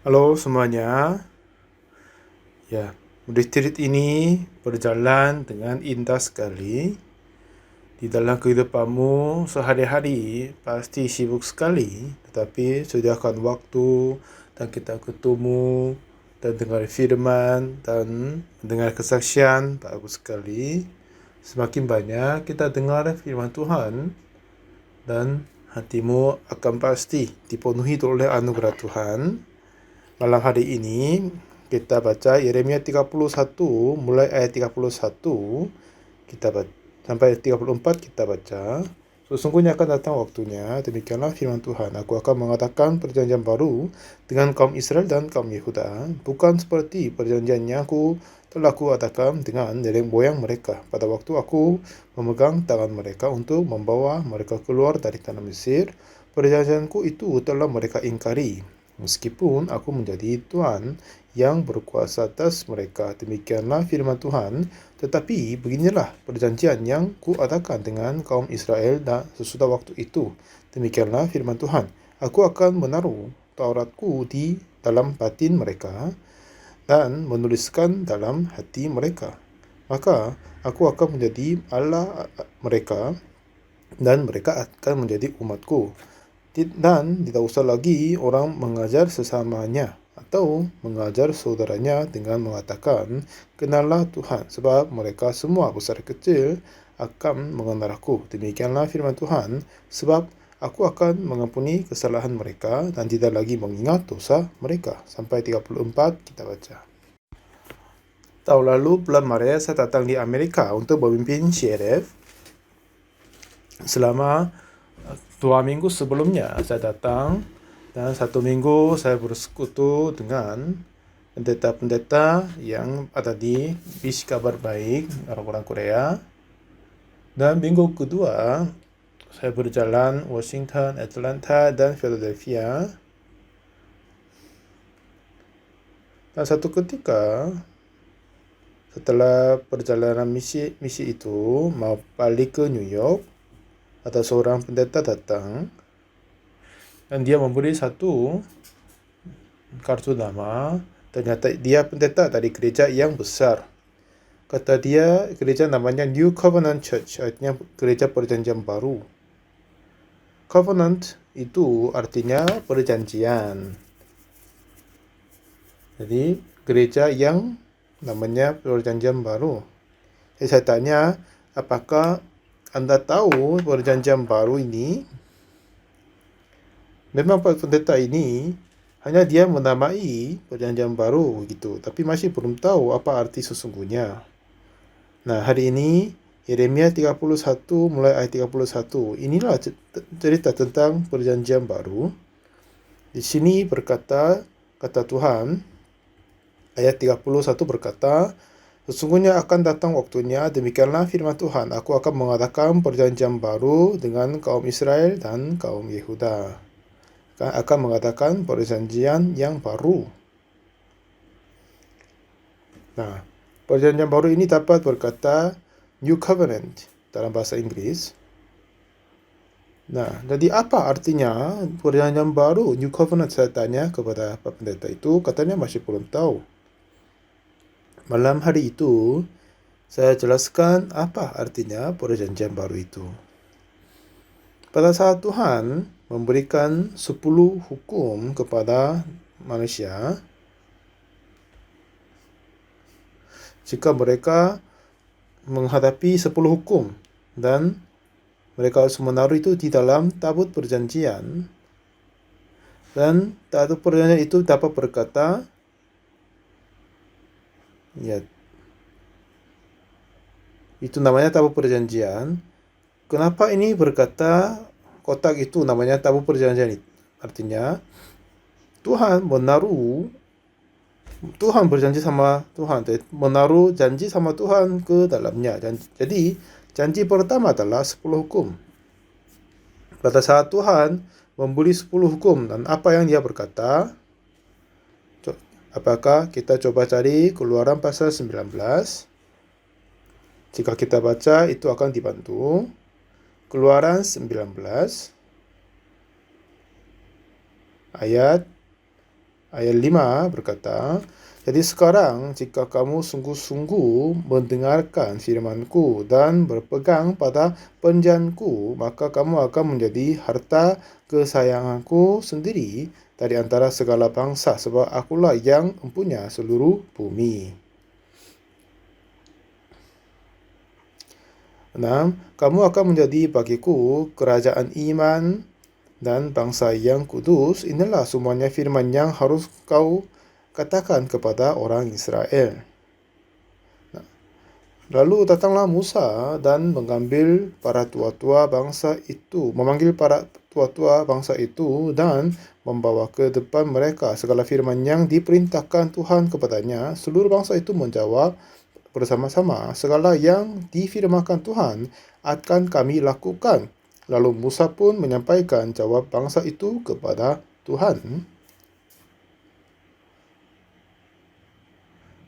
Halo semuanya. Ya, retreat ini berjalan dengan indah sekali. Di dalam kehidupanmu sehari-hari pasti sibuk sekali, tetapi sediakan waktu dan kita ketemu dan dengar firman dan mendengar kesaksian, bagus sekali. Semakin banyak kita dengar firman Tuhan dan hatimu akan pasti dipenuhi oleh anugerah Tuhan. Malam hari ini kita baca Yeremia 31 mulai ayat 31 kita baca, sampai 34 kita baca. Sesungguhnya akan datang waktunya, demikianlah firman Tuhan, aku akan mengadakan perjanjian baru dengan kaum Israel dan kaum Yehuda, bukan seperti perjanjian yang telah kuadakan dengan nenek moyang mereka pada waktu aku memegang tangan mereka untuk membawa mereka keluar dari tanah Mesir. Perjanjianku itu telah mereka ingkari, meskipun aku menjadi Tuhan yang berkuasa atas mereka. Demikianlah firman Tuhan. Tetapi beginilah perjanjian yang kuadakan dengan kaum Israel dan sesudah waktu itu. Demikianlah firman Tuhan. Aku akan menaruh Tauratku di dalam batin mereka dan menuliskan dalam hati mereka. Maka aku akan menjadi Allah mereka dan mereka akan menjadi umatku. Dan tidak usah lagi orang mengajar sesamanya atau mengajar saudaranya dengan mengatakan, kenallah Tuhan, sebab mereka semua besar kecil akan mengenal aku. Demikianlah firman Tuhan, sebab aku akan mengampuni kesalahan mereka dan tidak lagi mengingat dosa mereka. Sampai 34 kita baca. Tahun lalu bulan Maret saya datang di Amerika untuk memimpin CRF. Selama 2 minggu sebelumnya saya datang, dan 1 minggu saya bersekutu dengan pendeta-pendeta yang ada di Bis Kabar Baik orang-orang Korea. Dan minggu kedua saya berjalan Washington, Atlanta, dan Philadelphia. Dan satu ketika setelah perjalanan misi itu mau balik ke New York, ada seorang pendeta datang dan dia memberi satu kartu nama. Ternyata dia pendeta dari gereja yang besar. Kata dia gereja namanya New Covenant Church, artinya gereja perjanjian baru. Covenant itu artinya perjanjian. Jadi gereja yang namanya perjanjian baru. Jadi saya tanya, apakah Anda tahu perjanjian baru ini? Memang pendeta ini hanya dia menamai perjanjian baru gitu, tapi masih belum tahu apa arti sesungguhnya. Nah, hari ini Yeremia 31 mulai ayat 31. Inilah cerita tentang perjanjian baru. Di sini berkata, kata Tuhan, ayat 31 berkata, sesungguhnya akan datang waktunya, demikianlah firman Tuhan, aku akan mengadakan perjanjian baru dengan kaum Israel dan kaum Yehuda. Akan mengadakan perjanjian yang baru. Nah, perjanjian baru ini dapat berkata New Covenant dalam bahasa Inggris. Nah, jadi apa artinya perjanjian baru New Covenant? Saya tanya kepada Pak Pendeta itu, katanya masih belum tahu. Malam hari itu, saya jelaskan apa artinya perjanjian baru itu. Pada saat Tuhan memberikan 10 hukum kepada manusia, jika mereka menghadapi 10 hukum dan mereka harus menaruh itu di dalam tabut perjanjian, dan tabut perjanjian itu dapat berkata, ya, itu namanya tabut perjanjian. Kenapa ini berkata kotak itu namanya tabut perjanjian? Artinya Tuhan berjanji sama Tuhan, menaruh janji sama Tuhan ke dalamnya. Jadi janji pertama adalah 10 hukum. Pada saat Tuhan memberi 10 hukum, dan apa yang dia berkata? Apakah kita coba cari Keluaran pasal 19? Jika kita baca itu akan dibantu. Keluaran 19 ayat ayat 5 berkata, jadi sekarang jika kamu sungguh-sungguh mendengarkan firman-Ku dan berpegang pada perjanjian-Ku, maka kamu akan menjadi harta kesayangan-Ku sendiri dari antara segala bangsa, sebab Akulah yang mempunyai seluruh bumi. 6. Kamu akan menjadi bagiku kerajaan iman dan bangsa yang kudus. Inilah semuanya firman yang harus kau katakan kepada orang Israel. Lalu datanglah Musa dan memanggil para tua-tua bangsa itu dan membawa ke depan mereka segala firman yang diperintahkan Tuhan kepadanya. Seluruh bangsa itu menjawab bersama-sama, segala yang difirmankan Tuhan akan kami lakukan. Lalu Musa pun menyampaikan jawab bangsa itu kepada Tuhan.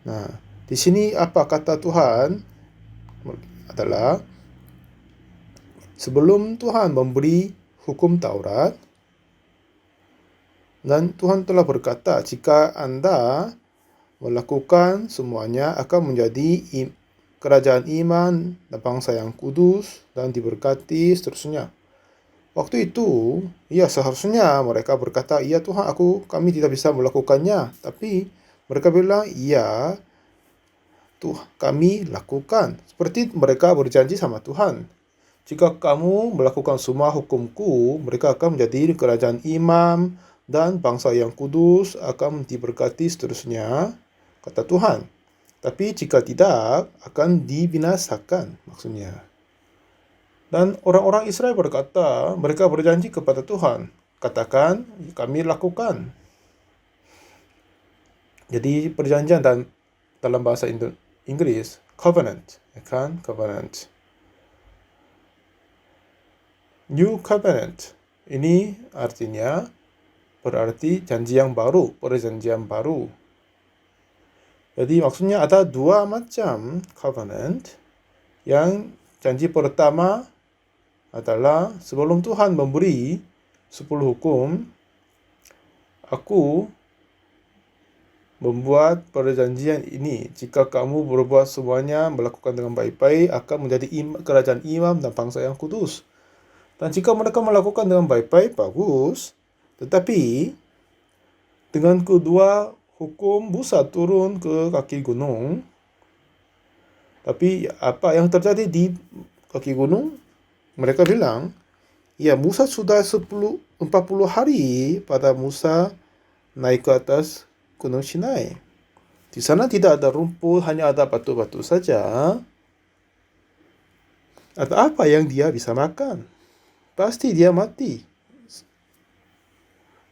Nah, di sini apa kata Tuhan adalah, sebelum Tuhan memberi hukum Taurat, dan Tuhan telah berkata, jika anda melakukan semuanya akan menjadi kerajaan iman dan bangsa yang kudus dan diberkati seterusnya. Waktu itu, ya seharusnya mereka berkata, ya Tuhan, kami tidak bisa melakukannya. Tapi mereka bilang, ya Tuhan, kami lakukan. Seperti mereka berjanji sama Tuhan. Jika kamu melakukan semua hukumku, mereka akan menjadi kerajaan imam dan bangsa yang kudus akan diberkati seterusnya, kata Tuhan. Tapi jika tidak, akan dibinasakan, maksudnya. Dan orang-orang Israel berkata, mereka berjanji kepada Tuhan, katakan, kami lakukan. Jadi perjanjian dalam bahasa Inggris, covenant, ya kan? Covenant. New covenant, ini artinya berarti janji yang baru, perjanjian baru. Jadi maksudnya ada dua macam covenant. Yang janji pertama adalah sebelum Tuhan memberi 10 hukum, aku membuat perjanjian ini. Jika kamu berbuat semuanya, melakukan dengan baik-baik, akan menjadi kerajaan imam dan bangsa yang kudus. Dan jika mereka melakukan dengan baik-baik, bagus. Tetapi dengan kedua hukum, Musa turun ke kaki gunung. Tapi apa yang terjadi di kaki gunung? Mereka bilang, ya Musa sudah 40 hari pada Musa naik ke atas Gunung Sinai. Di sana tidak ada rumput, hanya ada batu-batu saja. Ada apa yang dia bisa makan? Pasti dia mati.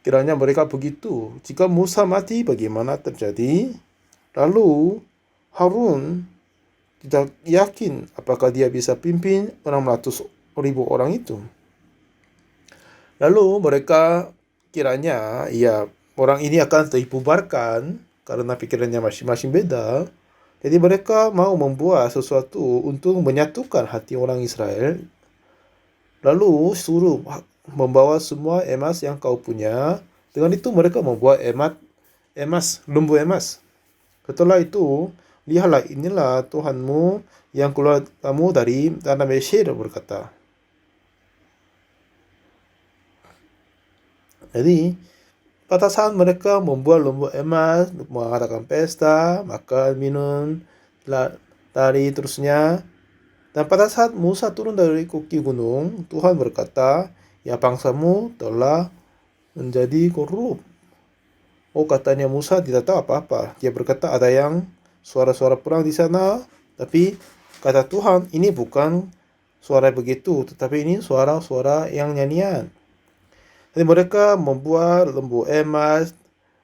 Kiranya mereka begitu. Jika Musa mati, bagaimana terjadi? Lalu Harun tidak yakin apakah dia bisa pimpin 600.000 orang itu. Lalu mereka kiranya, ya orang ini akan dibubarkan karena pikirannya masing-masing beda. Jadi mereka mau membuat sesuatu untuk menyatukan hati orang Israel. Lalu suruh membawa semua emas yang kau punya. Dengan itu mereka membuat lembu emas. Setelah itu, lihatlah, inilah Tuhanmu yang keluar kamu dari tanah Mesir, berkata. Jadi pada saat mereka membuat lembu emas, mengadakan pesta, makan, minum, tari terusnya. Dan pada saat Musa turun dari kaki gunung, Tuhan berkata, ya bangsamu telah menjadi korup. Oh, katanya Musa tidak tahu apa-apa. Dia berkata ada yang suara-suara perang di sana. Tapi kata Tuhan, ini bukan suara begitu, tetapi ini suara-suara yang nyanyian. Jadi mereka membuat lembu emas,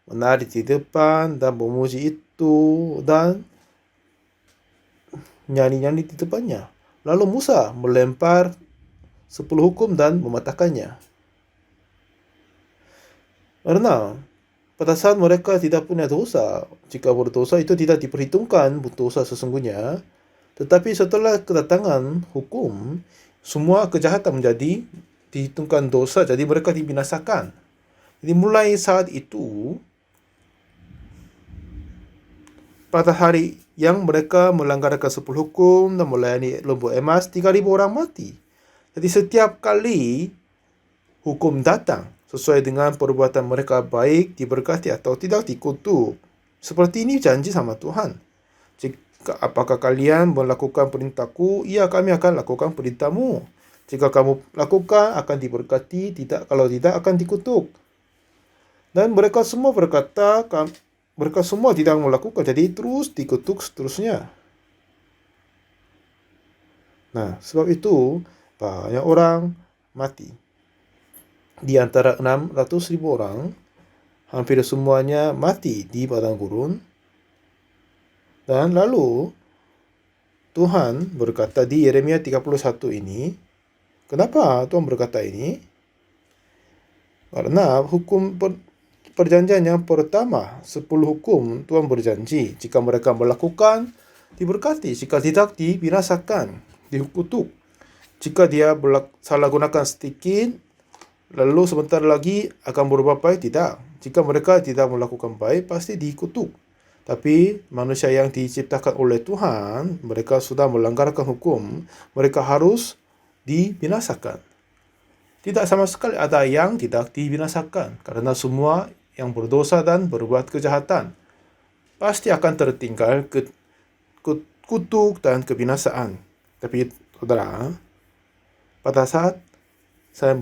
menari di depan dan memuji itu dan nyanyi-nyanyi di depannya. Lalu Musa melempar 10 hukum dan mematahkannya. Karena pada saat mereka tidak punya dosa, jika berdosa itu tidak diperhitungkan dosa sesungguhnya. Tetapi setelah kedatangan hukum, semua kejahatan menjadi dihitungkan dosa, jadi mereka dibinasakan. Jadi mulai saat itu, pada hari yang mereka melanggarkan 10 hukum dan melayani lembu emas, 3,000 orang mati. Jadi setiap kali hukum datang, sesuai dengan perbuatan mereka baik, diberkati atau tidak, dikutuk. Seperti ini janji sama Tuhan. Apakah kalian melakukan perintahku? Ya, kami akan lakukan perintahmu. Jika kamu lakukan, akan diberkati. Kalau tidak, akan dikutuk. Dan mereka semua berkata, mereka semua tidak melakukan. Jadi terus dikutuk seterusnya. Nah, sebab itu banyak orang mati. Di antara 600,000 orang, hampir semuanya mati di padang gurun. Dan lalu Tuhan berkata di Yeremia 31 ini, kenapa Tuhan berkata ini? Karena hukum perjanjian yang pertama, 10 hukum, Tuhan berjanji jika mereka melakukan, diberkati. Jika tidak, dibinasakan, dikutuk. Jika dia salah gunakan sedikit, lalu sebentar lagi akan berubah baik, tidak. Jika mereka tidak melakukan baik, pasti dikutuk. Tapi manusia yang diciptakan oleh Tuhan, mereka sudah melanggarkan hukum, mereka harus dibinasakan. Tidak sama sekali ada yang tidak dibinasakan, karena semua yang berdosa dan berbuat kejahatan pasti akan tertinggal kutuk dan kebinasaan. Tapi saudara, pada saat saya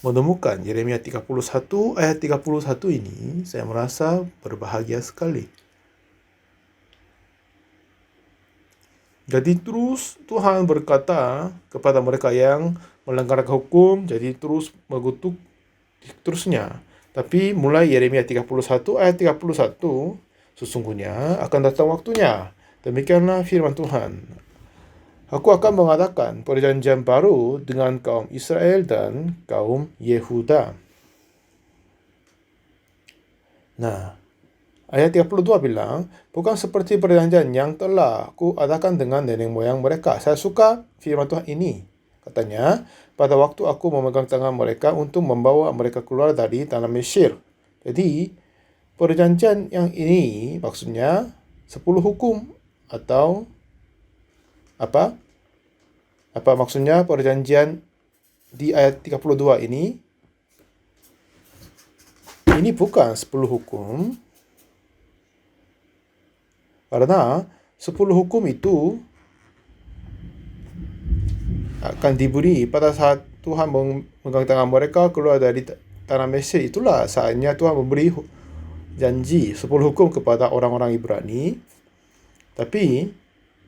menemukan Yeremia 31 ayat 31 ini, saya merasa berbahagia sekali. Jadi terus Tuhan berkata kepada mereka yang melanggar hukum, jadi terus mengutuk terusnya. Tapi mulai Yeremia 31 ayat 31, sesungguhnya akan datang waktunya. Demikianlah firman Tuhan. Aku akan mengadakan perjanjian baru dengan kaum Israel dan kaum Yehuda. Nah, ayat 32 bilang, bukan seperti perjanjian yang telah aku adakan dengan nenek moyang mereka. Saya suka firman Tuhan ini. Katanya, pada waktu aku memegang tangan mereka untuk membawa mereka keluar dari tanah Mesir. Jadi, perjanjian yang ini maksudnya 10 hukum atau apa? Apa maksudnya perjanjian di ayat 32 ini? Ini bukan 10 hukum. Karena 10 hukum itu akan diberi pada saat Tuhan memegang tangan mereka keluar dari tanah Mesir. Itulah saatnya Tuhan memberi janji 10 hukum kepada orang-orang Ibrani. Tapi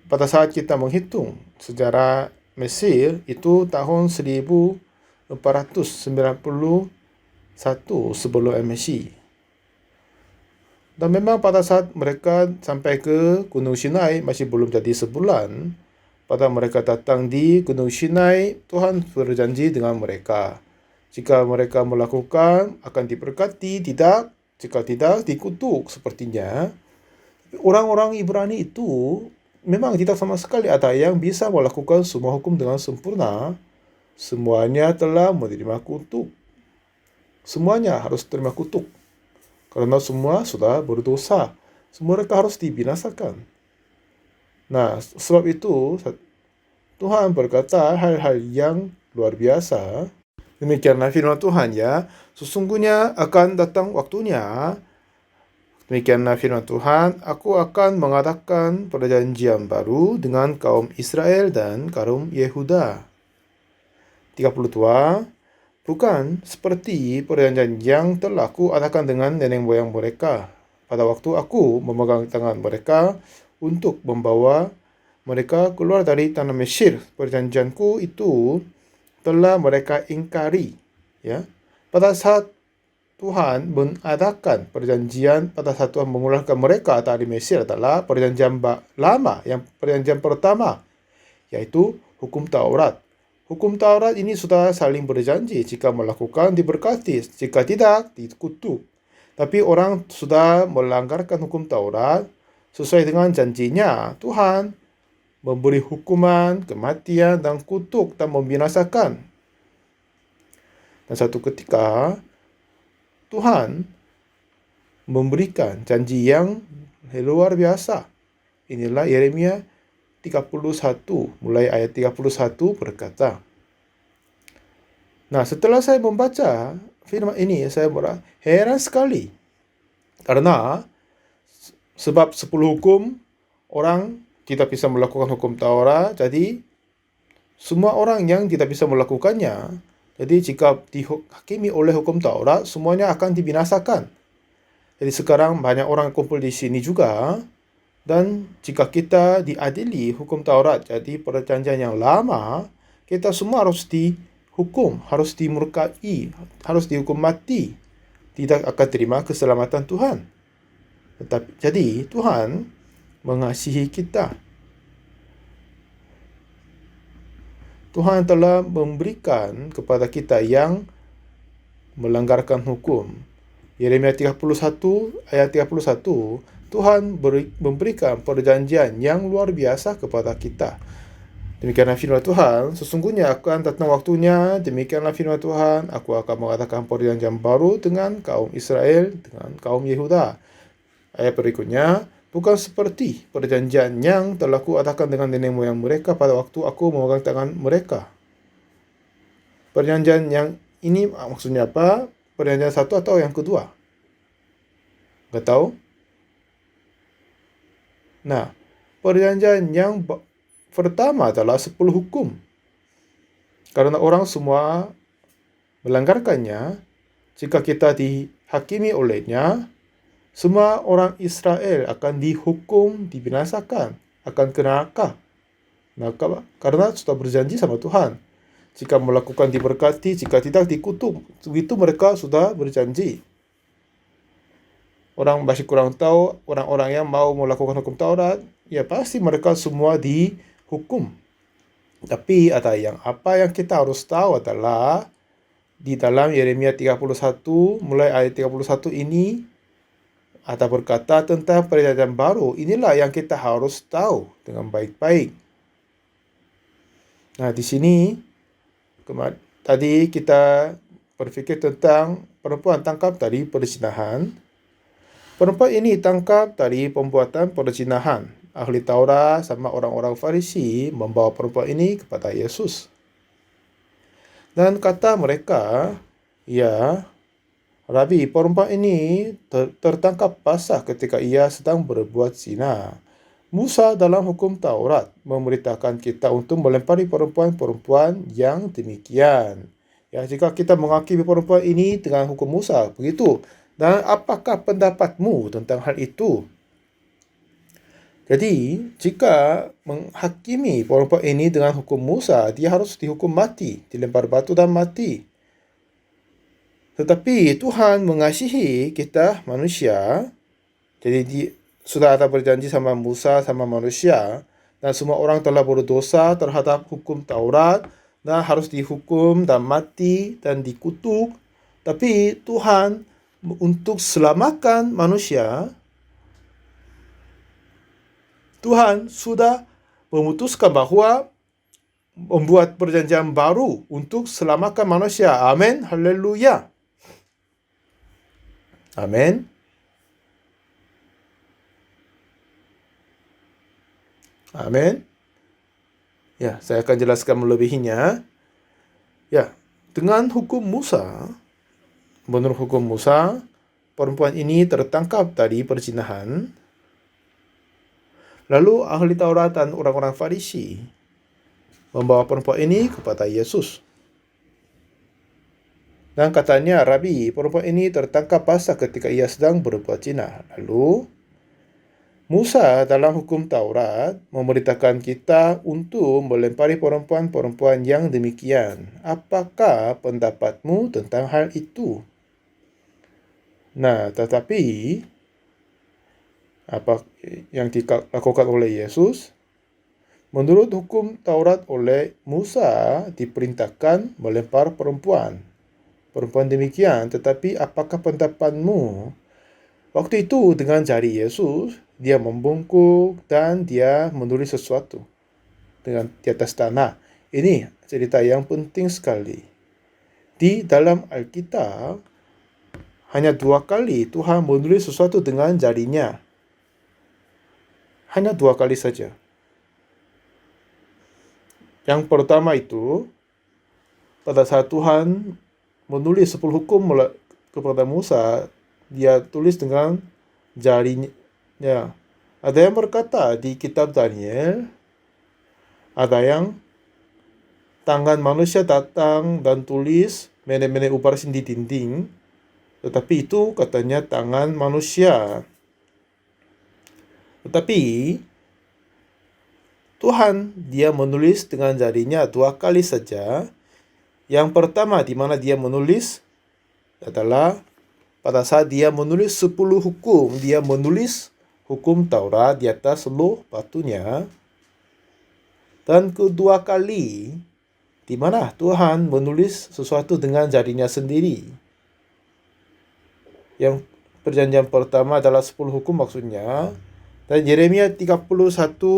pada saat kita menghitung sejarah Mesir, itu tahun 1491 sebelum MSI. Dan memang pada saat mereka sampai ke Gunung Sinai masih belum jadi sebulan. Pada mereka datang di Gunung Sinai, Tuhan berjanji dengan mereka. Jika mereka melakukan, akan diberkati, tidak. Jika tidak, dikutuk sepertinya. Orang-orang Ibrani itu memang tidak sama sekali ada yang bisa melakukan semua hukum dengan sempurna. Semuanya telah menerima kutuk. Semuanya harus terima kutuk. Karena semua sudah berdosa. Semua mereka harus dibinasakan. Nah, sebab itu Tuhan berkata hal-hal yang luar biasa. Demikianlah firman Tuhan ya. Sesungguhnya akan datang waktunya. Demikianlah firman Tuhan, aku akan mengadakan perjanjian baru dengan kaum Israel dan kaum Yehuda. 32. Bukan seperti perjanjian yang telah aku adakan dengan nenek moyang mereka. Pada waktu aku memegang tangan mereka untuk membawa mereka keluar dari tanah Mesir. Perjanjianku itu telah mereka ingkari. Ya. Pada saat Tuhan mengadakan perjanjian, pada saat Tuhan mengeluarkan mereka dari Mesir adalah perjanjian lama, yang perjanjian pertama, yaitu hukum Taurat. Hukum Taurat ini sudah saling berjanji, jika melakukan diberkati, jika tidak dikutuk. Tapi orang sudah melanggarkan hukum Taurat, sesuai dengan janjinya, Tuhan memberi hukuman, kematian, dan kutuk, dan membinasakan. Dan satu ketika, Tuhan memberikan janji yang Luar biasa. Inilah Yeremia 31, mulai ayat 31 berkata. Nah, setelah saya membaca firman ini, saya heran sekali. Karena sebab 10 hukum orang tidak bisa melakukan hukum Taurat, jadi semua orang yang tidak bisa melakukannya, jadi jika dihakimi oleh hukum Taurat, semuanya akan dibinasakan. Jadi sekarang banyak orang kumpul di sini juga, dan jika kita diadili hukum Taurat, jadi perjanjian yang lama, kita semua harus dihukum, harus dimurkai, harus dihukum mati. Tidak akan terima keselamatan Tuhan. Jadi Tuhan mengasihi kita. Tuhan telah memberikan kepada kita yang melanggarkan hukum. Yeremia 31 ayat 31, Tuhan memberikan perjanjian yang luar biasa kepada kita. Demikianlah firman Tuhan, sesungguhnya akan datang waktunya, demikianlah firman Tuhan, aku akan mengatakan perjanjian baru dengan kaum Israel, dengan kaum Yehuda. Ayat berikutnya, bukan seperti perjanjian yang telah kuadakan dengan nenek moyang mereka pada waktu aku memegang tangan mereka. Perjanjian yang ini maksudnya apa? Perjanjian satu atau yang kedua? Nggak tahu? Nah, perjanjian yang pertama adalah 10 hukum. Karena orang semua melanggarkannya, jika kita dihakimi olehnya, semua orang Israel akan dihukum, dibinasakan, akan ke neraka. Karena sudah berjanji sama Tuhan. Jika melakukan diberkati, jika tidak dikutuk. Begitu mereka sudah berjanji. Orang masih kurang tahu, orang-orang yang mau melakukan hukum Taurat, ya pasti mereka semua dihukum. Tapi apa yang kita harus tahu adalah di dalam Yeremia 31 mulai ayat 31 ini ada berkata tentang perjanjian baru. Inilah yang kita harus tahu dengan baik-baik. Nah, di sini tadi kita berpikir tentang perempuan tangkap dari perzinahan. Perempuan ini tangkap dari pembuatan perzinahan. Ahli Taurat sama orang-orang Farisi membawa perempuan ini kepada Yesus. Dan kata mereka, ya, Rabi, perempuan ini tertangkap basah ketika ia sedang berbuat zina. Musa dalam hukum Taurat memerintahkan kita untuk melempari perempuan-perempuan yang demikian. Ya, jika kita menghakimi perempuan ini dengan hukum Musa, begitu. Dan apakah pendapatmu tentang hal itu? Jadi, jika menghakimi perempuan ini dengan hukum Musa, dia harus dihukum mati, dilempar batu dan mati. Tetapi Tuhan mengasihi kita manusia, jadi sudah ada berjanji sama Musa, sama manusia, dan semua orang telah berdosa terhadap hukum Taurat, dan harus dihukum dan mati dan dikutuk. Tapi Tuhan untuk selamatkan manusia, Tuhan sudah memutuskan bahwa membuat perjanjian baru untuk selamatkan manusia. Amin. Haleluya. Amin. Amin. Ya, saya akan jelaskan melebihinya. Ya, dengan hukum Musa, menurut hukum Musa, perempuan ini tertangkap dari perzinahan. Lalu ahli Taurat dan orang-orang Farisi membawa perempuan ini kepada Yesus. Dan katanya, Rabi, perempuan ini tertangkap basah ketika ia sedang berbuat zina. Lalu, Musa dalam hukum Taurat memerintahkan kita untuk melempari perempuan-perempuan yang demikian. Apakah pendapatmu tentang hal itu? Nah, tetapi apa yang dilakukan oleh Yesus? Menurut hukum Taurat oleh Musa diperintahkan melempar perempuan demikian. Tetapi apakah pendapatmu? Waktu itu dengan jari Yesus, dia membungkuk dan dia menulis sesuatu di atas tanah. Ini cerita yang penting sekali. Di dalam Alkitab, hanya 2 kali Tuhan menulis sesuatu dengan jarinya. hanya 2 kali saja. Yang pertama itu, pada saat Tuhan menulis 10 hukum kepada Musa, dia tulis dengan jarinya. Ada yang berkata di kitab Daniel, ada yang tangan manusia datang dan tulis mene-mene uparasin di dinding, tetapi itu katanya tangan manusia. Tetapi Tuhan dia menulis dengan jarinya 2 kali saja. Yang pertama di mana dia menulis adalah pada saat dia menulis 10 hukum, dia menulis hukum Taurat di atas loh batunya. Dan kedua kali di mana Tuhan menulis sesuatu dengan jarinya sendiri. Yang perjanjian pertama adalah 10 hukum maksudnya. Dan Yeremia 31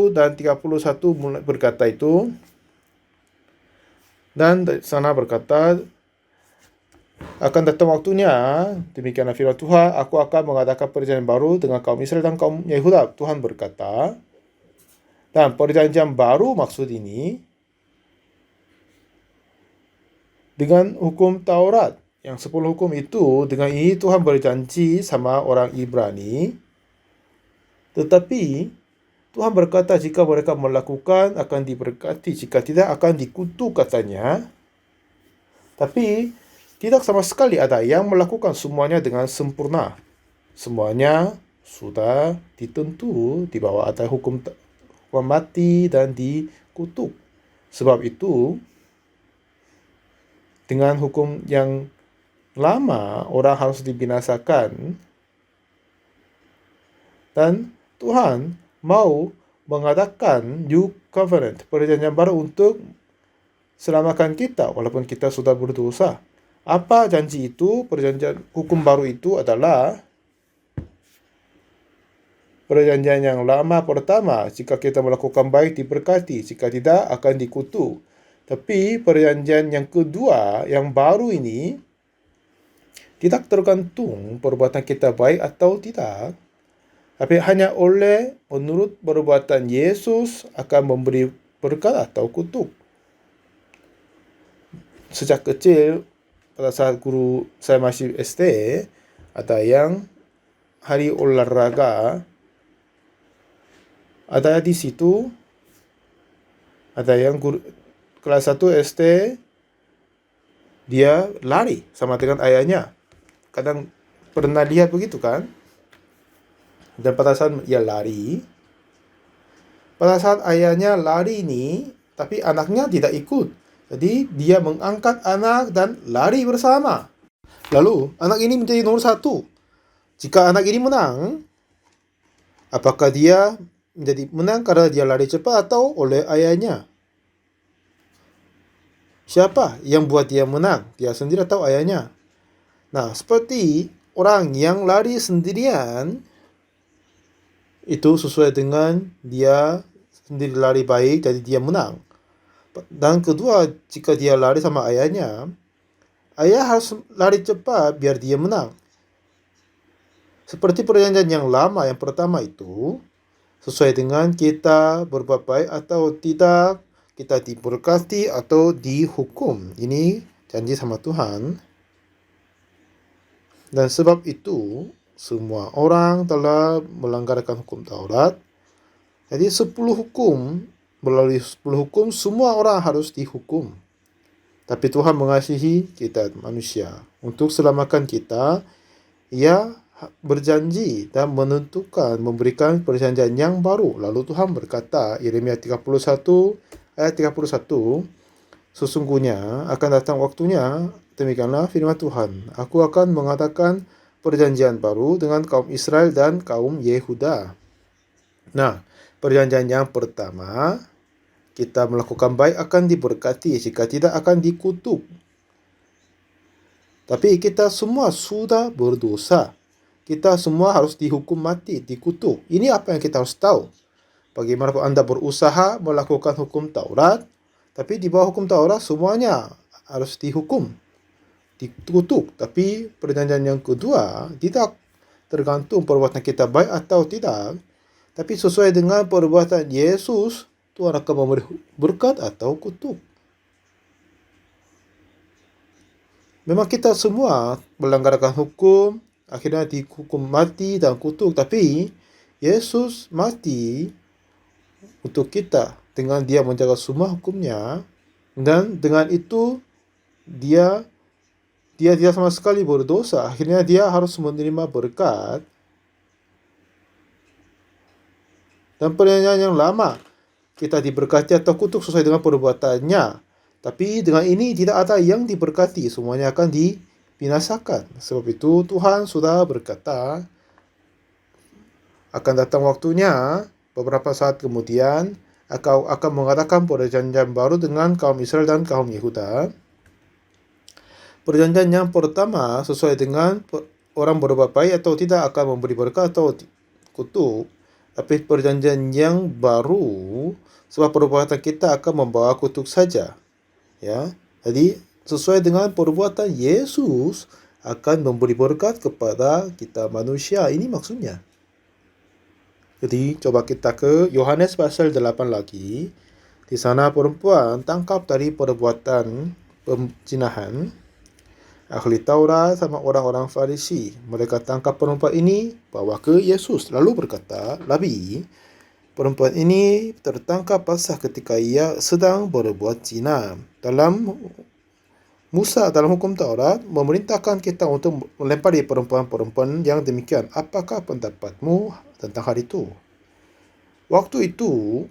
dan 31 berkata itu. Dan di sana berkata, akan datang waktunya, demikianlah firman Tuhan, aku akan mengadakan perjanjian baru dengan kaum Israel dan kaum Yehuda. Tuhan berkata. Dan perjanjian baru maksud ini dengan hukum Taurat. Yang 10 hukum itu, dengan ini Tuhan berjanji sama orang Ibrani. Tetapi Tuhan berkata jika mereka melakukan akan diberkati, jika tidak akan dikutuk katanya. Tapi tidak sama sekali ada yang melakukan semuanya dengan sempurna. Semuanya sudah ditentu di bawah ada hukum mati dan dikutuk. Sebab itu dengan hukum yang lama orang harus dibinasakan. Dan Tuhan mau mengadakan New Covenant, perjanjian baru untuk selamatkan kita walaupun kita sudah berdosa. Apa janji itu? Perjanjian hukum baru itu adalah perjanjian yang lama pertama, jika kita melakukan baik diberkati, jika tidak akan dikutuk. Tapi perjanjian yang kedua, yang baru ini, tidak tergantung perbuatan kita baik atau tidak. Tapi hanya menurut perbuatan Yesus akan memberi berkat atau kutuk. Sejak kecil, pada saat guru saya masih SD, ada yang hari olahraga, ada di situ, ada yang guru kelas 1 SD, dia lari sama dengan ayahnya. Kadang pernah lihat begitu kan? Dan pada saat ia lari, pada saat ayahnya lari ini, tapi anaknya tidak ikut. Jadi dia mengangkat anak dan lari bersama. Lalu anak ini menjadi nomor 1. Jika anak ini menang, apakah dia menjadi menang karena dia lari cepat atau oleh ayahnya? Siapa yang buat dia menang? Dia sendiri atau ayahnya? Nah, seperti orang yang lari sendirian, itu sesuai dengan dia sendiri lari baik, jadi dia menang. Dan kedua, jika dia lari sama ayahnya, ayah harus lari cepat biar dia menang. Seperti perjanjian yang lama, yang pertama itu, sesuai dengan kita berbuat baik atau tidak, kita diberkati atau dihukum. Ini janji sama Tuhan. Dan sebab itu, semua orang telah melanggarkan hukum Taurat. Jadi 10 hukum, melalui 10 hukum semua orang harus dihukum. Tapi Tuhan mengasihi kita manusia. Untuk selamatkan kita, Ia berjanji dan menentukan memberikan perjanjian yang baru. Lalu Tuhan berkata, Yeremia 31 ayat 31, sesungguhnya akan datang waktunya, demikianlah firman Tuhan, aku akan mengadakan perjanjian baru dengan kaum Israel dan kaum Yehuda. Nah, perjanjian yang pertama, kita melakukan baik akan diberkati, jika tidak akan dikutuk. Tapi kita semua sudah berdosa. Kita semua harus dihukum mati, dikutuk. Ini apa yang kita harus tahu. Bagaimanapun Anda berusaha melakukan hukum Taurat, tapi di bawah hukum Taurat semuanya harus dihukum, dikutuk. Tapi perjanjian yang kedua tidak tergantung perbuatan kita baik atau tidak. Tapi sesuai dengan perbuatan Yesus, Tuhan akan memberi berkat atau kutuk. Memang kita semua melanggarkan hukum, akhirnya dihukum mati dan kutuk. Tapi Yesus mati untuk kita dengan dia menjaga semua hukumnya, dan dengan itu dia tidak sama sekali berdosa. Akhirnya dia harus menerima berkat. Dan perjanjian yang lama, kita diberkati atau kutuk sesuai dengan perbuatannya. Tapi dengan ini tidak ada yang diberkati, semuanya akan dibinasakan. Sebab itu Tuhan sudah berkata, akan datang waktunya, beberapa saat kemudian, Aku akan mengadakan perjanjian baru dengan kaum Israel dan kaum Yehuda. Perjanjian yang pertama sesuai dengan orang berbuat baik atau tidak akan memberi berkat atau kutuk. Tapi perjanjian yang baru, sebab perbuatan kita akan membawa kutuk saja. Ya, jadi sesuai dengan perbuatan Yesus akan memberi berkat kepada kita manusia. Ini maksudnya. Jadi coba kita ke Yohanes pasal 8 lagi. Di sana perempuan tangkap dari perbuatan penzinahan. Ahli Taurat sama orang-orang Farisi, mereka tangkap perempuan ini, bawa ke Yesus, lalu berkata, Rabi, perempuan ini tertangkap basah ketika ia sedang berbuat zina. Dalam Musa, dalam hukum Taurat, memerintahkan kita untuk melempari perempuan-perempuan yang demikian. Apakah pendapatmu tentang hal itu? Waktu itu,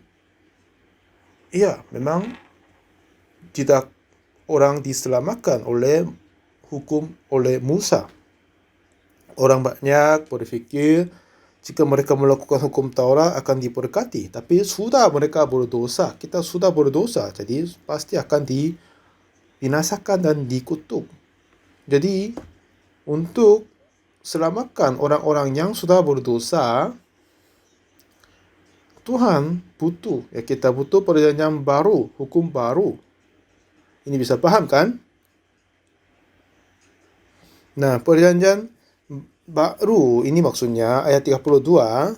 ya, memang tidak orang diselamatkan oleh hukum oleh Musa. Orang banyak berfikir jika mereka melakukan hukum Taurat akan diberkati. Tapi sudah mereka berdosa. Kita sudah berdosa. Jadi pasti akan dibinasakan dan dikutuk. Jadi untuk selamatkan orang-orang yang sudah berdosa, Tuhan butuh. Kita butuh perjanjian baru, hukum baru. Ini bisa paham kan? Nah, perjanjian baru ini maksudnya ayat 32,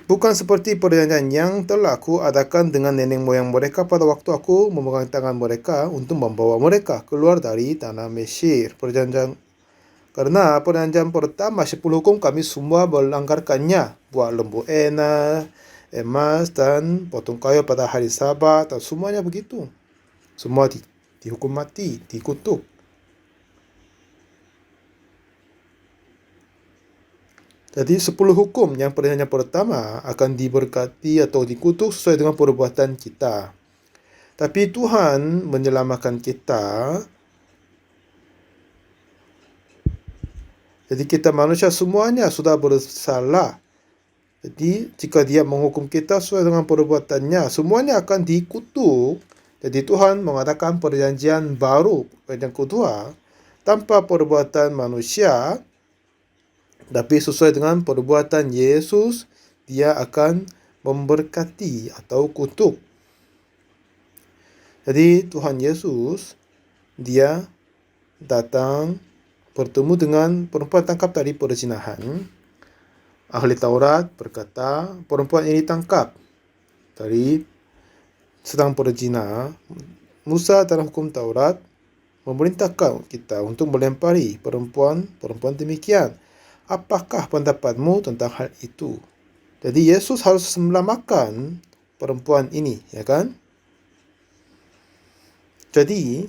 bukan seperti perjanjian yang telah aku adakan dengan nenek moyang mereka pada waktu aku memegang tangan mereka untuk membawa mereka keluar dari tanah Mesir. Karena perjanjian pertama 10 hukum kami semua melanggarkannya. Buat lembu emas dan potong kayu pada hari Sabat, dan semuanya begitu. Semua dihukum mati, dikutuk. Jadi 10 hukum yang perjanjian pertama akan diberkati atau dikutuk sesuai dengan perbuatan kita. Tapi Tuhan menyelamatkan kita. Jadi kita manusia semuanya sudah bersalah. Jadi jika dia menghukum kita sesuai dengan perbuatannya, semuanya akan dikutuk. Jadi Tuhan mengadakan perjanjian baru, perjanjian kedua, tanpa perbuatan manusia, tapi sesuai dengan perbuatan Yesus, dia akan memberkati atau kutuk. Jadi Tuhan Yesus, dia datang bertemu dengan perempuan tangkap dari perzinahan. Ahli Taurat berkata, perempuan ini tangkap dari sedang berzina. Musa dalam hukum Taurat memerintahkan kita untuk melempari perempuan demikian. Apakah pendapatmu tentang hal itu? Jadi Yesus harus menyelamatkan perempuan ini, ya kan? Jadi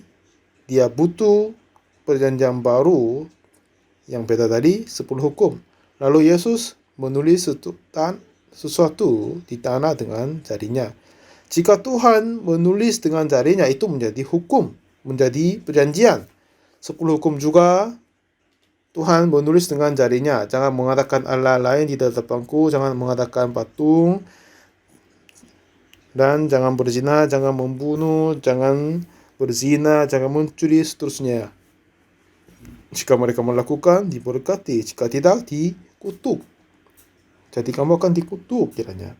dia butuh perjanjian baru yang beda dari 10 hukum. Lalu Yesus menulis sesuatu di tanah dengan jarinya. Jika Tuhan menulis dengan jarinya, itu menjadi hukum, menjadi perjanjian. 10 hukum juga Tuhan menulis dengan jarinya. Jangan mengadakan Allah lain di depanku, jangan mengadakan patung, dan jangan berzina, jangan membunuh, jangan berzina, jangan mencuri, seterusnya. Jika mereka melakukan, diberkati. Jika tidak, dikutuk. Jadi kamu akan dikutuk kiranya.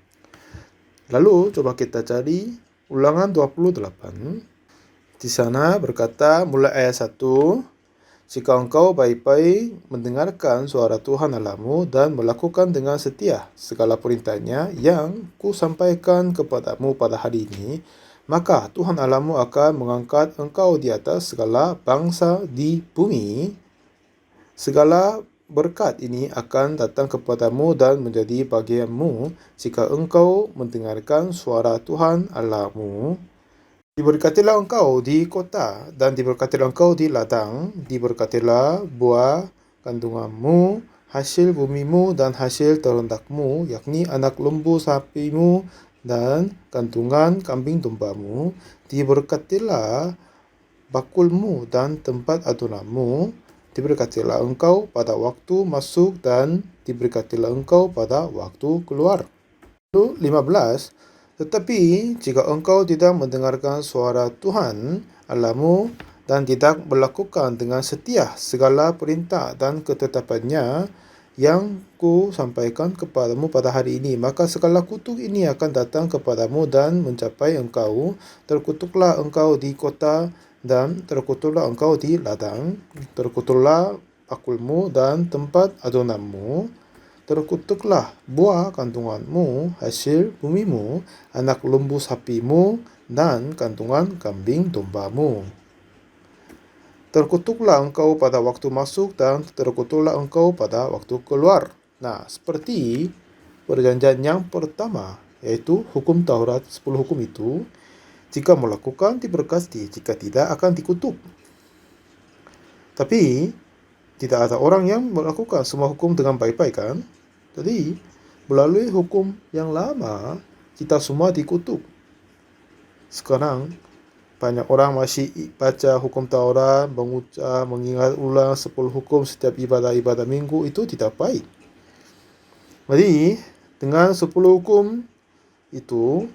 Lalu coba kita cari Ulangan 28. Di sana berkata mulai ayat 1. Jika engkau baik-baik mendengarkan suara Tuhan Allahmu dan melakukan dengan setia segala perintahnya yang kusampaikan kepadamu pada hari ini, maka Tuhan Allahmu akan mengangkat engkau di atas segala bangsa di bumi. Segala berkat ini akan datang kepadamu dan menjadi bagianmu jika engkau mendengarkan suara Tuhan Allahmu. Diberkatilah engkau di kota dan diberkatilah engkau di ladang. Diberkatilah buah kandunganmu, hasil bumimu dan hasil terendakmu, yakni anak lembu sapimu dan kandungan kambing dombamu. Diberkatilah bakulmu dan tempat adunanmu. Diberkatilah engkau pada waktu masuk dan diberkatilah engkau pada waktu keluar. 15. Tetapi jika engkau tidak mendengarkan suara Tuhan Allahmu dan tidak melakukan dengan setia segala perintah dan ketetapannya yang ku sampaikan kepadamu pada hari ini, maka segala kutuk ini akan datang kepadamu dan mencapai engkau. Terkutuklah engkau di kota dan terkutuklah engkau di ladang. Terkutuklah bakulmu dan tempat adonanmu. Terkutuklah buah kandunganmu, hasil bumimu, anak lembu sapimu, dan kandungan kambing dombamu. Terkutuklah engkau pada waktu masuk dan terkutuklah engkau pada waktu keluar. Nah, seperti perjanjian yang pertama, yaitu hukum Taurat 10 hukum itu, jika melakukan diberkati, jika tidak akan dikutuk. Tapi tidak ada orang yang melakukan semua hukum dengan baik-baik, kan? Jadi, melalui hukum yang lama, kita semua dikutuk. Sekarang, banyak orang masih baca hukum Taurat, mengingat ulang 10 hukum setiap ibadah-ibadah minggu, itu tidak baik. Jadi, dengan 10 hukum itu,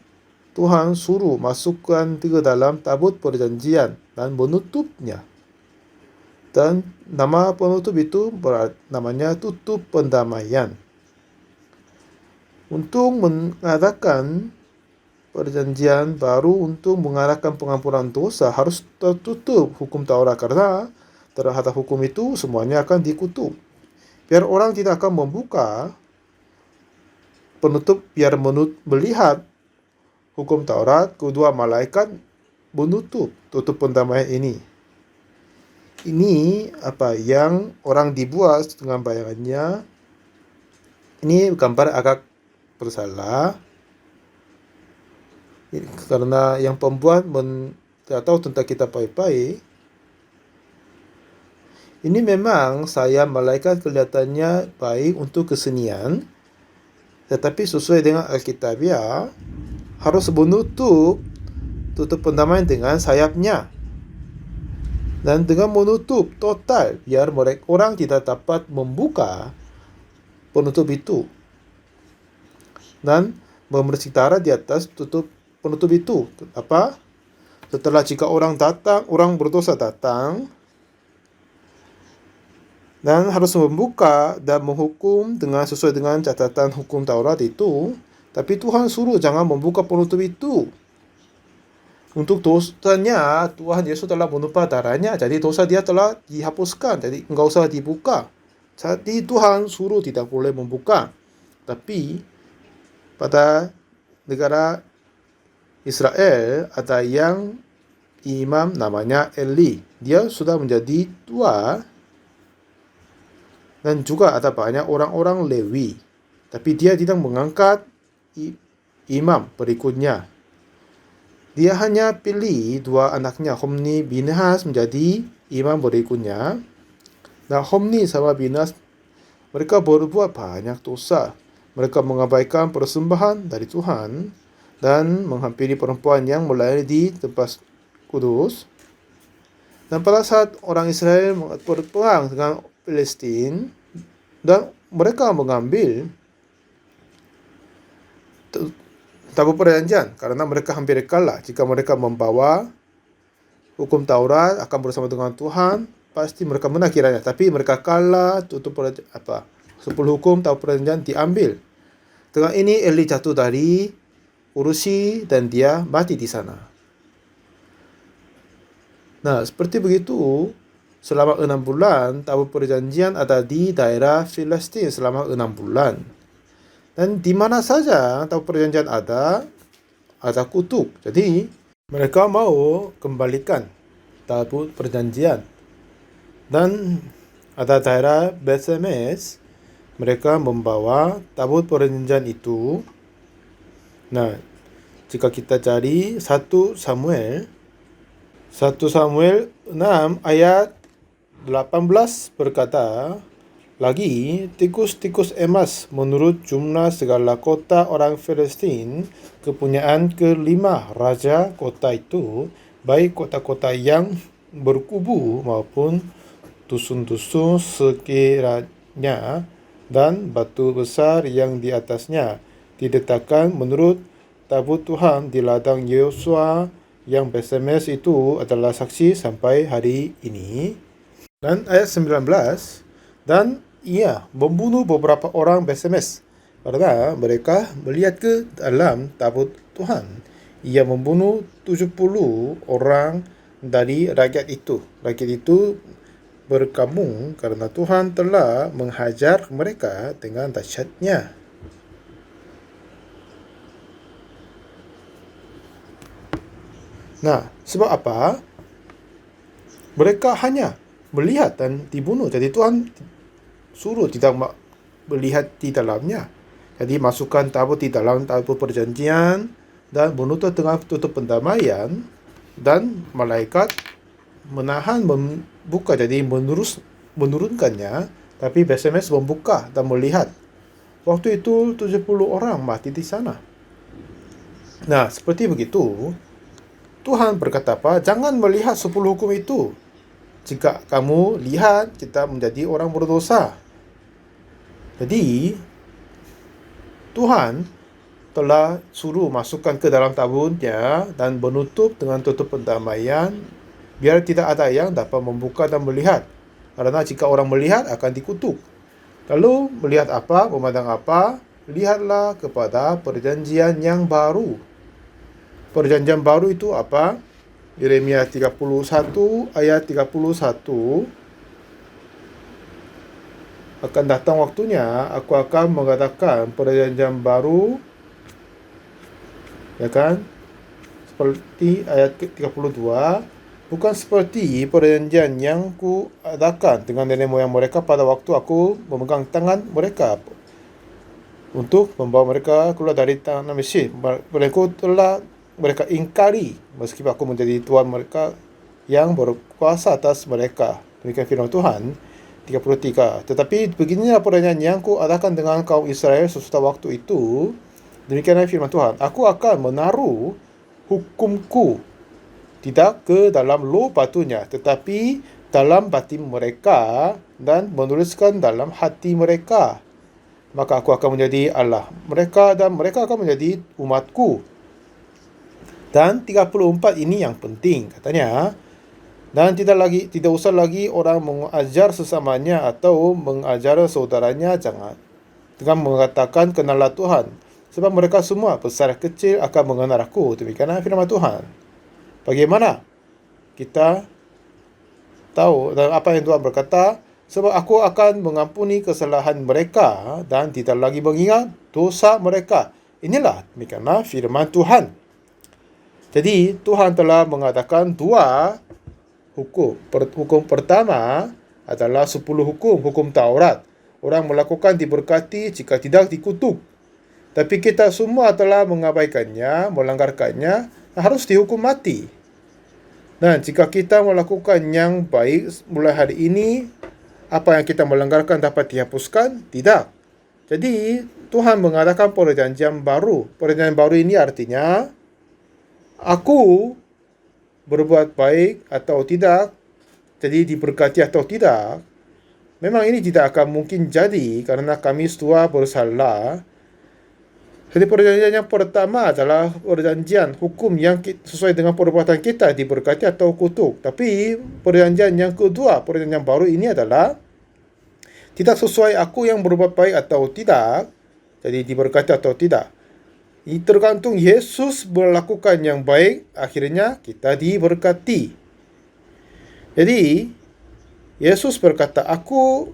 Tuhan suruh masukkan ke dalam tabut perjanjian dan menutupnya. Dan nama penutup itu namanya tutup pendamaian. Untuk mengadakan perjanjian baru untuk mengarahkan pengampunan dosa harus tertutup hukum Taurat, karena terhadap hukum itu semuanya akan dikutuk. Biar orang tidak akan membuka penutup, biar melihat hukum Taurat, kedua malaikat menutup tutup pendamaian ini. Ini apa yang orang dibuat dengan bayangannya. Ini gambar agak bersalah, karena yang pembuat tidak tahu tentang kitab baik-baik. Ini memang saya malaikat kelihatannya baik untuk kesenian, tetapi sesuai dengan Alkitabiah harus menutup tutup pendamaian dengan sayapnya. Dan dengan menutup total, biar mereka orang tidak dapat membuka penutup itu. Dan memercik darah di atas tutup penutup itu. Apa? Setelah jika orang berdosa datang, dan harus membuka dan menghukum sesuai dengan catatan hukum Taurat itu. Tapi Tuhan suruh jangan membuka penutup itu. Untuk dosanya, Tuhan Yesus telah menumpah darahnya, jadi dosa dia telah dihapuskan, jadi enggak usah dibuka. Jadi Tuhan suruh tidak boleh membuka. Tapi pada negara Israel ada yang imam namanya Eli. Dia sudah menjadi tua, dan juga ada banyak orang-orang Lewi. Tapi dia tidak mengangkat imam berikutnya. Dia hanya pilih dua anaknya, Hofni Pinehas, menjadi imam berikutnya. Nah, Hofni sama Pinehas, mereka berbuat banyak dosa. Mereka mengabaikan persembahan dari Tuhan dan menghampiri perempuan yang melayani di tempat kudus. Dan pada saat orang Israel berperang dengan Palestina, dan mereka mengambil tabut perjanjian karena mereka hampir kalah. Jika mereka membawa hukum Taurat akan bersama dengan Tuhan, pasti mereka menang kiranya. Tapi mereka kalah, 10 hukum Taurat perjanjian diambil. Dengan ini Eli jatuh dari kursi dan dia mati di sana. Nah, seperti begitu selama 6 bulan. Tabut perjanjian ada di daerah Filistin selama 6 bulan. Dan di mana saja tabut perjanjian ada kutuk. Jadi mereka mau kembalikan tabut perjanjian. Dan ada daerah Bethsemes, mereka membawa tabut perjanjian itu. Nah, jika kita cari 1 Samuel 6 ayat 18 berkata, lagi tikus-tikus emas menurut jumlah segala kota orang Filistin, kepunyaan kelima raja kota itu, baik kota-kota yang berkubu maupun dusun-dusun sekiranya, dan batu besar yang di atasnya, diletakkan menurut tabut Tuhan di ladang Yosua yang Bethsemes itu adalah saksi sampai hari ini. Dan ayat 19, dan ia membunuh beberapa orang Bethsemes karena mereka melihat ke dalam tabut Tuhan. Ia membunuh 70 orang dari rakyat itu. Rakyat itu berkabung karena Tuhan telah menghajar mereka dengan dahsyatnya. Nah, sebab apa? Mereka hanya melihat dan dibunuh. Jadi Tuhan suruh tidak melihat di dalamnya. Jadi masukkan tabut di dalam tabut perjanjian dan menutup dengan tutup pendamaian, dan malaikat menahan membuka, jadi menurunkannya, tapi Bethsemes membuka dan melihat. Waktu itu 70 orang mati di sana. Nah, seperti begitu Tuhan berkata apa? Jangan melihat 10 hukum itu. Jika kamu lihat, kita menjadi orang berdosa. Jadi Tuhan telah suruh masukkan ke dalam tabutnya dan menutup dengan tutup pendamaian, biar tidak ada yang dapat membuka dan melihat. Karena jika orang melihat akan dikutuk. Lalu melihat apa? Memandang apa? Lihatlah kepada perjanjian yang baru. Perjanjian baru itu apa? Yeremia 31 ayat 31. Akan datang waktunya, aku akan mengadakan perjanjian baru, ya kan? Seperti ayat 32, bukan seperti perjanjian yang kuadakan dengan nenek moyang mereka pada waktu aku memegang tangan mereka untuk membawa mereka keluar dari tanah Mesir. Mereka ingkari meskipun aku menjadi Tuhan mereka yang berkuasa atas mereka. Demikian firman Tuhan 33. Tetapi beginilah perjanjian yang kuadakan dengan kaum Israel sesudah waktu itu. Demikianlah firman Tuhan. Aku akan menaruh hukumku tidak ke dalam loh batunya, tetapi dalam batin mereka, dan menuliskan dalam hati mereka. Maka aku akan menjadi Allah mereka, dan mereka akan menjadi umatku. Dan 34 ini yang penting, katanya. Dan tidak usah lagi orang mengajar sesamanya atau mengajar saudaranya dengan mengatakan kenallah Tuhan, sebab mereka semua besar kecil akan mengenal aku. Demikianlah firman Tuhan. Bagaimana kita tahu dan apa yang Tuhan berkata? Sebab aku akan mengampuni kesalahan mereka dan tidak lagi mengingat dosa mereka. Inilah demikianlah firman Tuhan. Jadi Tuhan telah mengadakan 2 hukum. Hukum pertama adalah 10 hukum Taurat. Orang melakukan diberkati, jika tidak dikutuk. Tapi kita semua telah mengabaikannya, melanggarkannya, harus dihukum mati. Dan jika kita melakukan yang baik mulai hari ini, apa yang kita melanggarkan dapat dihapuskan? Tidak. Jadi Tuhan mengadakan perjanjian baru. Perjanjian baru ini artinya aku berbuat baik atau tidak, jadi diberkati atau tidak, memang ini tidak akan mungkin jadi karena kami semua bersalah. Jadi perjanjian yang pertama adalah perjanjian hukum yang sesuai dengan perbuatan kita, diberkati atau kutuk. Tapi perjanjian yang kedua, perjanjian baru ini adalah tidak sesuai aku yang berbuat baik atau tidak, jadi diberkati atau tidak. Tergantung Yesus melakukan yang baik, akhirnya kita diberkati. Jadi Yesus berkata, "Aku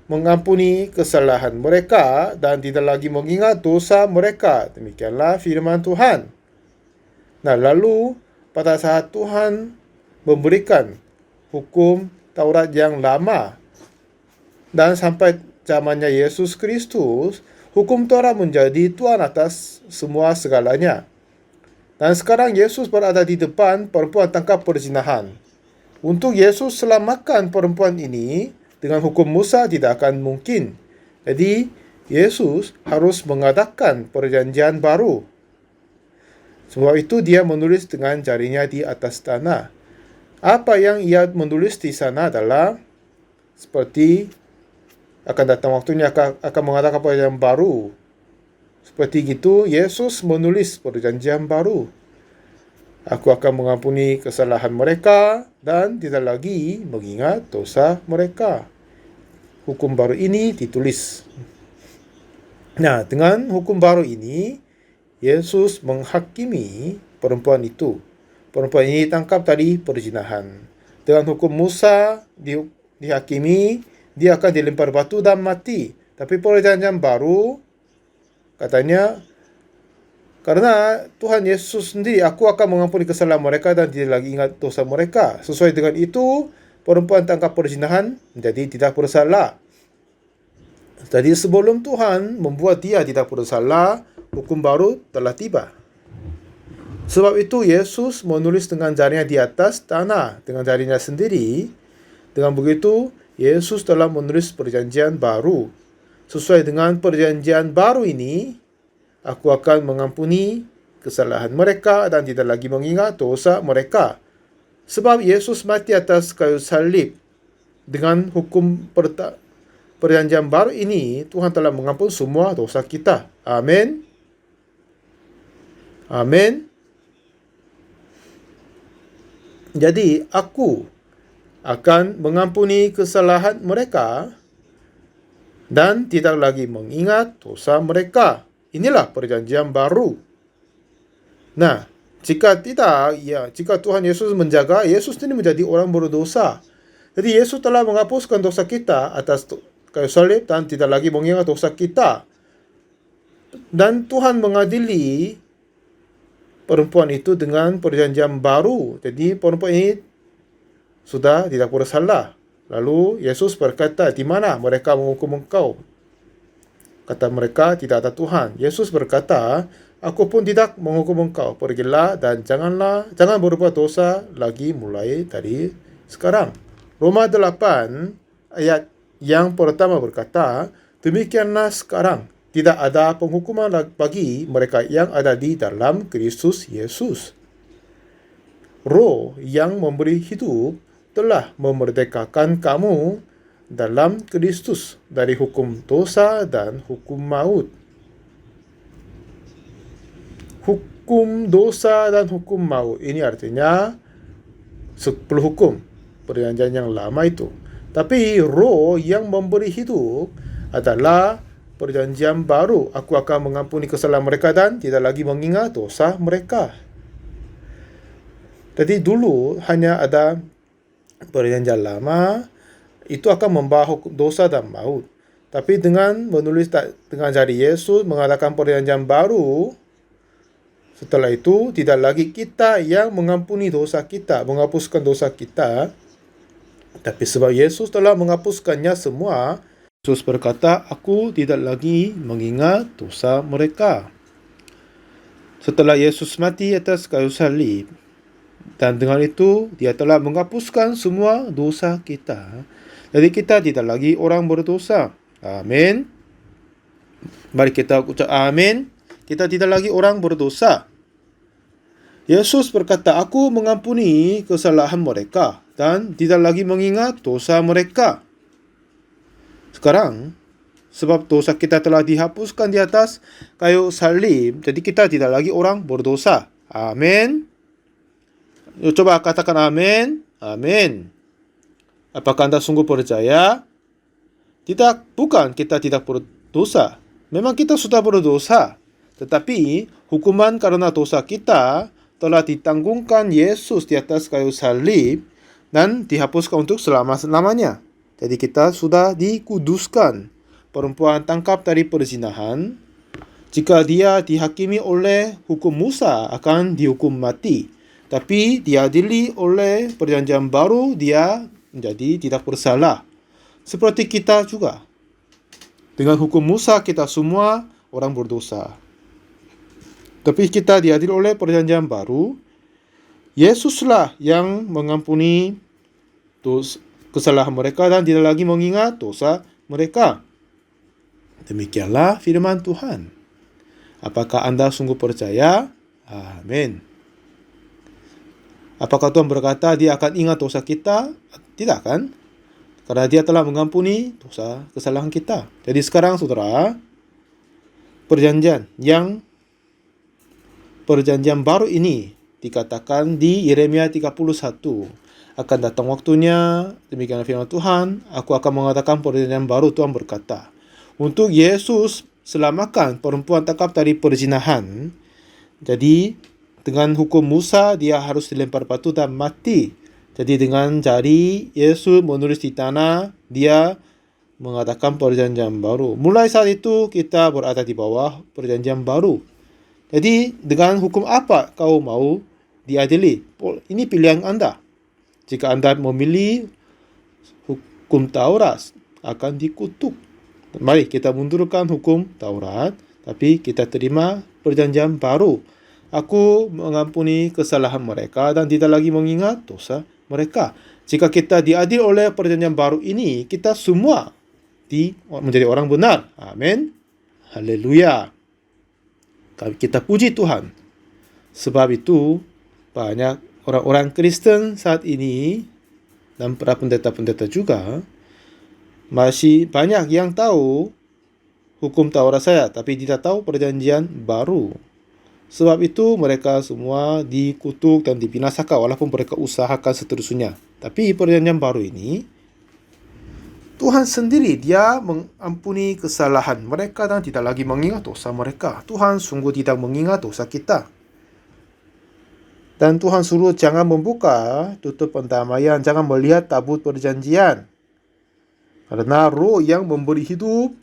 mengampuni kesalahan mereka dan tidak lagi mengingat dosa mereka." Demikianlah firman Tuhan. Nah, lalu pada saat Tuhan memberikan hukum Taurat yang lama dan sampai zamannya Yesus Kristus, hukum Taurat menjadi Tuhan atas semua segalanya. Dan sekarang Yesus berada di depan perempuan tangkap perzinahan. Untuk Yesus selamatkan perempuan ini dengan hukum Musa tidak akan mungkin. Jadi, Yesus harus mengadakan perjanjian baru. Sebab itu dia menulis dengan jarinya di atas tanah. Apa yang ia menulis di sana adalah seperti akan datang waktunya akan mengadakan perjanjian baru. Seperti itu, Yesus menulis perjanjian baru. Aku akan mengampuni kesalahan mereka dan tidak lagi mengingat dosa mereka. Hukum baru ini ditulis. Nah, dengan hukum baru ini, Yesus menghakimi perempuan itu. Perempuan ini ditangkap tadi perzinahan. Dengan hukum Musa dihakimi, dia akan dilempar batu dan mati. Tapi perjanjian baru katanya, karena Tuhan Yesus sendiri, aku akan mengampuni kesalahan mereka dan tidak lagi ingat dosa mereka. Sesuai dengan itu, perempuan tangkap perzinahan menjadi tidak bersalah. Jadi sebelum Tuhan membuat dia tidak bersalah, hukum baru telah tiba. Sebab itu Yesus menulis dengan jarinya di atas tanah, dengan jarinya sendiri. Dengan begitu, Yesus telah menulis perjanjian baru. Sesuai dengan perjanjian baru ini, aku akan mengampuni kesalahan mereka dan tidak lagi mengingat dosa mereka. Sebab Yesus mati atas kayu salib. Dengan hukum perjanjian baru ini, Tuhan telah mengampuni semua dosa kita. Amin. Amin. Jadi, aku akan mengampuni kesalahan mereka dan tidak lagi mengingat dosa mereka. Inilah perjanjian baru. Nah, jika Tuhan Yesus menjaga, Yesus ini menjadi orang berdosa. Jadi Yesus telah menghapuskan dosa kita atas kayu salib dan tidak lagi mengingat dosa kita. Dan Tuhan mengadili perempuan itu dengan perjanjian baru. Jadi perempuan ini sudah tidak bersalah. Lalu Yesus berkata, "Di mana mereka menghukum engkau?" Kata mereka, "Tidak ada Tuhan." Yesus berkata, "Aku pun tidak menghukum engkau. Pergilah dan jangan berbuat dosa lagi mulai dari sekarang." Roma 8 ayat yang pertama berkata, "Demikianlah sekarang tidak ada penghukuman bagi mereka yang ada di dalam Kristus Yesus. Roh yang memberi hidup telah memerdekakan kamu dalam Kristus dari hukum dosa dan hukum maut." Hukum dosa dan hukum maut ini artinya 10 hukum perjanjian yang lama itu. Tapi roh yang memberi hidup adalah perjanjian baru. Aku akan mengampuni kesalahan mereka dan tidak lagi mengingat dosa mereka. Jadi dulu hanya ada perjanjian lama, itu akan membawa dosa dan maut. Tapi dengan menulis dengan jari Yesus mengadakan perjanjian baru, setelah itu tidak lagi kita yang mengampuni dosa kita, menghapuskan dosa kita. Tapi sebab Yesus telah menghapuskannya semua, Yesus berkata, "Aku tidak lagi mengingat dosa mereka." Setelah Yesus mati atas kayu salib, dan dengan itu dia telah menghapuskan semua dosa kita. Jadi kita tidak lagi orang berdosa. Amin. Mari kita ucap amin. Kita tidak lagi orang berdosa. Yesus berkata, "Aku mengampuni kesalahan mereka dan tidak lagi mengingat dosa mereka." Sekarang, sebab dosa kita telah dihapuskan di atas kayu salib, jadi kita tidak lagi orang berdosa. Amin. Coba katakan amin. Amin. Apakah Anda sungguh percaya? Tidak, bukan kita tidak berdosa. Memang kita sudah berdosa. Tetapi hukuman karena dosa kita telah ditanggungkan Yesus di atas kayu salib. dan dihapuskan untuk selama-lamanya. Jadi kita sudah dikuduskan. Perempuan tangkap dari perzinahan, jika dia dihakimi oleh hukum Musa akan dihukum mati. Tapi diadili oleh perjanjian baru, dia menjadi tidak bersalah. Seperti kita juga. Dengan hukum Musa kita semua orang berdosa. Tapi kita diadili oleh perjanjian baru, Yesuslah yang mengampuni kesalahan mereka dan tidak lagi mengingat dosa mereka. Demikianlah firman Tuhan. Apakah Anda sungguh percaya? Amin. Apakah Tuhan berkata dia akan ingat dosa kita? Tidak kan? Karena dia telah mengampuni dosa kesalahan kita. Jadi sekarang saudara, perjanjian baru ini dikatakan di Yeremia 31. Akan datang waktunya, demikian firman Tuhan, aku akan mengatakan perjanjian baru. Tuhan berkata, untuk Yesus selamatkan perempuan tangkap dari perzinahan. Jadi dengan hukum Musa dia harus dilempar batu dan mati. Jadi dengan jari Yesus menulis di tanah, dia mengatakan perjanjian baru. Mulai saat itu kita berada di bawah perjanjian baru. Jadi dengan hukum apa kau mau diadili? Ini pilihan Anda. Jika Anda memilih hukum Taurat, akan dikutuk. Mari kita mundurkan hukum Taurat, tapi kita terima perjanjian baru. Aku mengampuni kesalahan mereka dan tidak lagi mengingat dosa mereka. Jika kita diadili oleh perjanjian baru ini, kita semua menjadi orang benar. Amin. Haleluya. Kita puji Tuhan. Sebab itu banyak orang-orang Kristen saat ini dan para pendeta-pendeta juga masih banyak yang tahu hukum Taurat saya, tapi tidak tahu perjanjian baru. Sebab itu mereka semua dikutuk dan dibinasakan walaupun mereka usahakan seterusnya. Tapi perjanjian baru ini, Tuhan sendiri dia mengampuni kesalahan mereka dan tidak lagi mengingat dosa mereka. Tuhan sungguh tidak mengingat dosa kita. Dan Tuhan suruh jangan membuka tutup pendamaian, jangan melihat tabut perjanjian. Karena Roh yang memberi hidup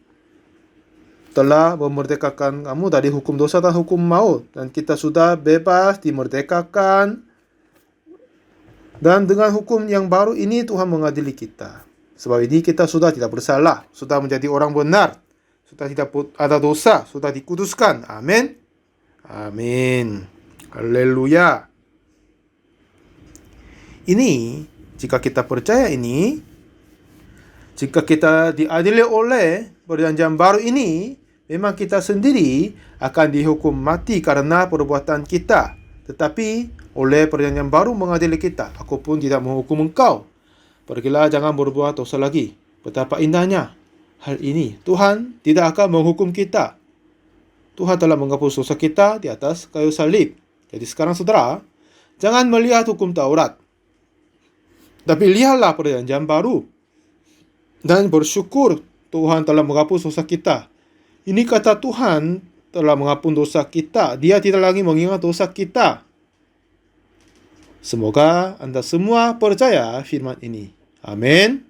telah memerdekakan kamu dari hukum dosa dan hukum maut. Dan kita sudah bebas, dimerdekakan. Dan dengan hukum yang baru ini Tuhan mengadili kita. Sebab ini kita sudah tidak bersalah, sudah menjadi orang benar, sudah tidak ada dosa, sudah dikuduskan. Amin. Amin. Haleluya. Ini, jika kita percaya ini, jika kita diadili oleh perjanjian baru ini, memang kita sendiri akan dihukum mati karena perbuatan kita. Tetapi oleh perjanjian baru mengadili kita. Aku pun tidak menghukum engkau. Pergilah, jangan berbuat dosa lagi. Betapa indahnya hal ini. Tuhan tidak akan menghukum kita. Tuhan telah menghapus dosa kita di atas kayu salib. Jadi sekarang saudara, jangan melihat hukum Taurat. Tapi lihatlah perjanjian baru. Dan bersyukur Tuhan telah menghapus dosa kita. Ini kata Tuhan telah menghapus dosa kita. Dia tidak lagi mengingat dosa kita. Semoga Anda semua percaya firman ini. Amin.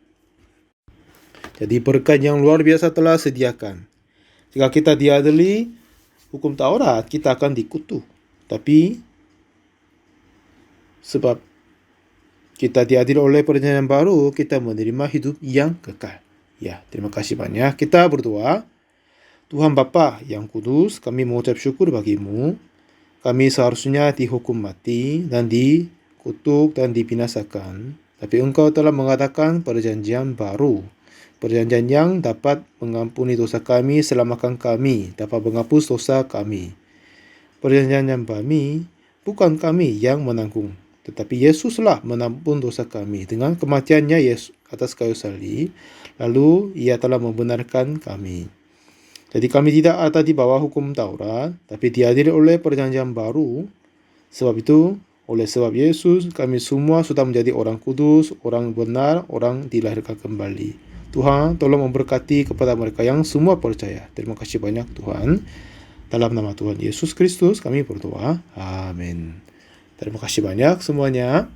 Jadi berkat yang luar biasa telah sediakan. Jika kita diadili hukum Taurat, kita akan dikutuk. Tapi sebab kita diadili oleh perjanjian baru, kita menerima hidup yang kekal. Ya, terima kasih banyak. Kita berdoa. Tuhan Bapa yang kudus, kami mengucap syukur bagimu. Kami seharusnya dihukum mati dan dikutuk dan dibinasakan. Tapi Engkau telah mengadakan perjanjian baru. Perjanjian yang dapat mengampuni dosa kami, selamatkan kami, dapat menghapus dosa kami. Perjanjian yang kami, bukan kami yang menanggung, tetapi Yesuslah menampung dosa kami dengan kematiannya Yesus atas kayu salib. Lalu ia telah membenarkan kami. Jadi kami tidak ada di bawah hukum Taurat, tapi diadili oleh perjanjian baru. Sebab itu, oleh sebab Yesus, kami semua sudah menjadi orang kudus, orang benar, orang dilahirkan kembali. Tuhan, tolong memberkati kepada mereka yang semua percaya. Terima kasih banyak Tuhan. Dalam nama Tuhan Yesus Kristus kami berdoa. Amin. Terima kasih banyak semuanya.